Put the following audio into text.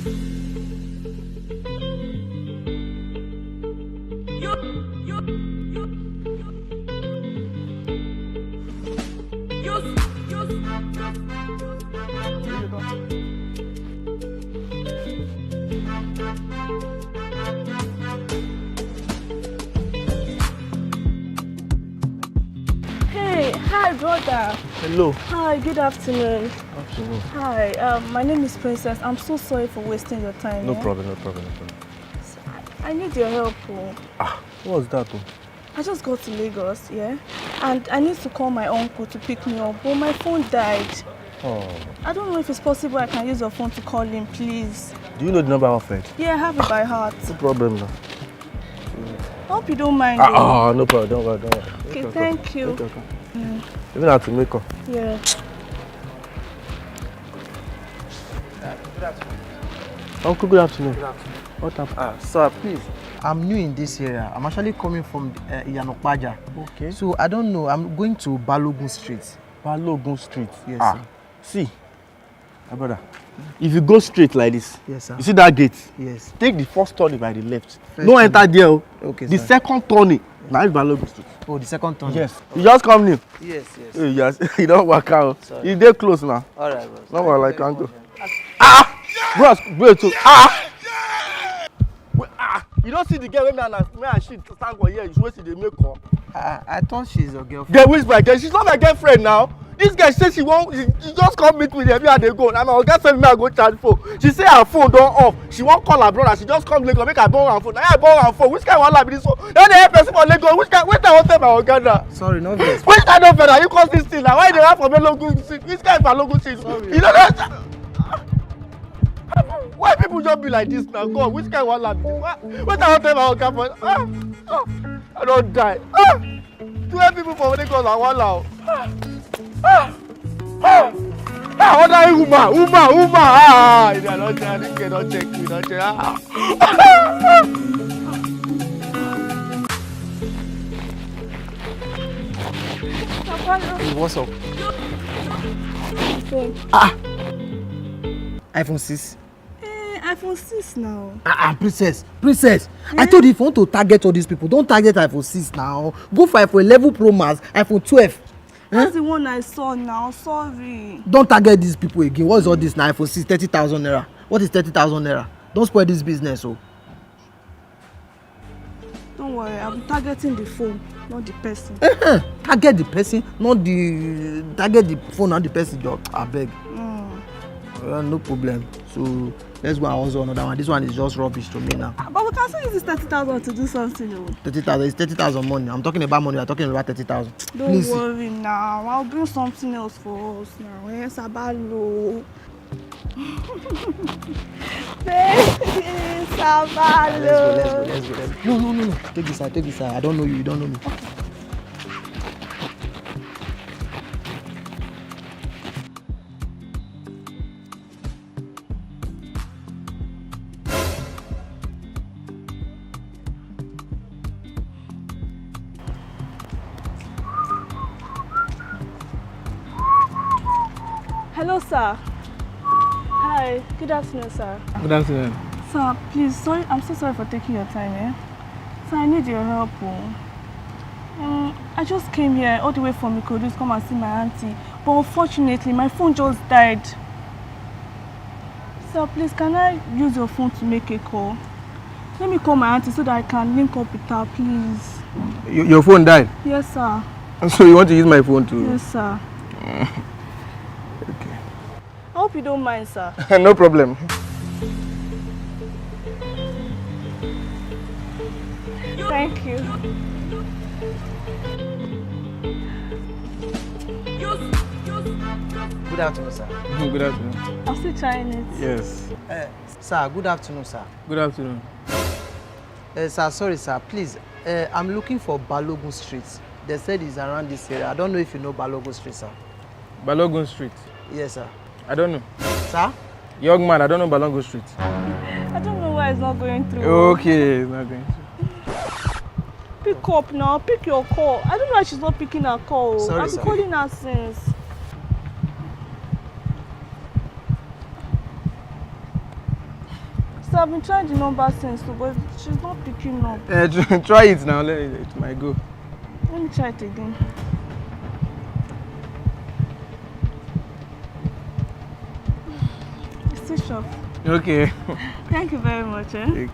Hey, hi brother. Hello. Hi, good afternoon. Afternoon. Hi, my name is Princess. I'm so sorry for wasting your time. No problem, no problem, no problem. I need your help. What's that? I just got to Lagos, yeah? And I need to call my uncle to pick me up, but my phone died. Oh. I don't know if it's possible I can use your phone to call him, please. Do you know the number of friend? Yeah, I have it by heart. No problem, no. I hope you don't mind. No problem, don't worry, don't worry. Okay, thank you. Even have to make up. Yeah. Good afternoon. Uncle, good afternoon. Good afternoon. What happened? Sir, please. I'm new in this area. I'm actually coming from Iyada. Okay. So I don't know. I'm going to Balogun Street. Balogun Street. Yes, sir. See, my brother, if you go straight like this, Yes, sir. you see that gate? Yes. Take the first turning by the left. First No enter there. Okay, the sir. second turning, now it's Balogun Street. Oh, the second turn. Yes. You just come new. Yes, yes. Yes. You don't work out. Sorry. You dey close now. All right, bro. No one like can go. Yeah. Bros, wait too. You don't see the girl when I she stand for here. You wait till they make her. I thought she's your girlfriend. Girl, who is my girl? She's not my girlfriend now. This girl says she just come meet me there and they go. And my girl said me I go charge phone. She say her phone don't off. She won't call her brother. She just come Lagos make her borrow her phone. Now I borrow her phone. Which kind of one be this one? Then they help person for Lagos. Which I want tell my Uganda. Sorry, no vex. Which kind of better? You cause this thing now? Why they have for me local? Which kind of local thing? You know that? Why people just be like this now? God, which kind of one be this? What I want tell my Uganda for? I don't die. 12 people for Lagos are one now. What are you, Uma? They are not there. They cannot check me. Not check. What's up? iPhone 6. iPhone 6 now. Princess. I told you if you want to target all these people, don't target iPhone 6 now. Go for iPhone 11 Pro Max, iPhone 12. That's the one I saw now. Sorry. Don't target these people again. What is all this now? iPhone 6, 30,000 naira. What is 30,000 naira? Don't spoil this business, oh. Don't worry, I'm targeting the phone, not the person. Target the person, not the target the phone, not the person. I beg. No problem. So let's go and also another one. This one is just rubbish to me now. But we can still use this 30,000 to do something. 30,000 is 30,000 money. I'm talking about money. I'm talking about 30,000. Don't Please. Worry now. I'll bring something else for us now. Yes, Sabalo. Baby, Sabalo. Let's go. No. Take this side. I don't know you. You don't know me. Okay. Hello, sir. Hi. Good afternoon, sir. Good afternoon. Sir, please, sorry. I'm so sorry for taking your time, Sir, I need your help. I just came here all the way from Ikodu to come and see my auntie. But unfortunately, my phone just died. Sir, please, can I use your phone to make a call? Let me call my auntie so that I can link up with her, please. Your phone died? Yes, sir. So you want to use my phone too? Yes, sir. Okay. I hope you don't mind, sir. No problem. Thank you. Good afternoon, sir. Good afternoon. I'm still trying it. Yes. Sir, good afternoon, sir. Good afternoon. Sir, sorry, sir. Please, I'm looking for Balogun Street. They said it's around this area. I don't know if you know Balogun Street, sir. Balogun Street? Yes, sir. I don't know. Sir? Young man, I don't know Balogun Street. I don't know why it's not going through. Okay, it's not going through. Pick up now. Pick your call. I don't know why she's not picking her call. Sorry, I've been calling her since. I've been trying the number since, but she's not picking up. Try it now. It might go. Let me try it again. It's switched off. Okay. Thank you very much. Okay.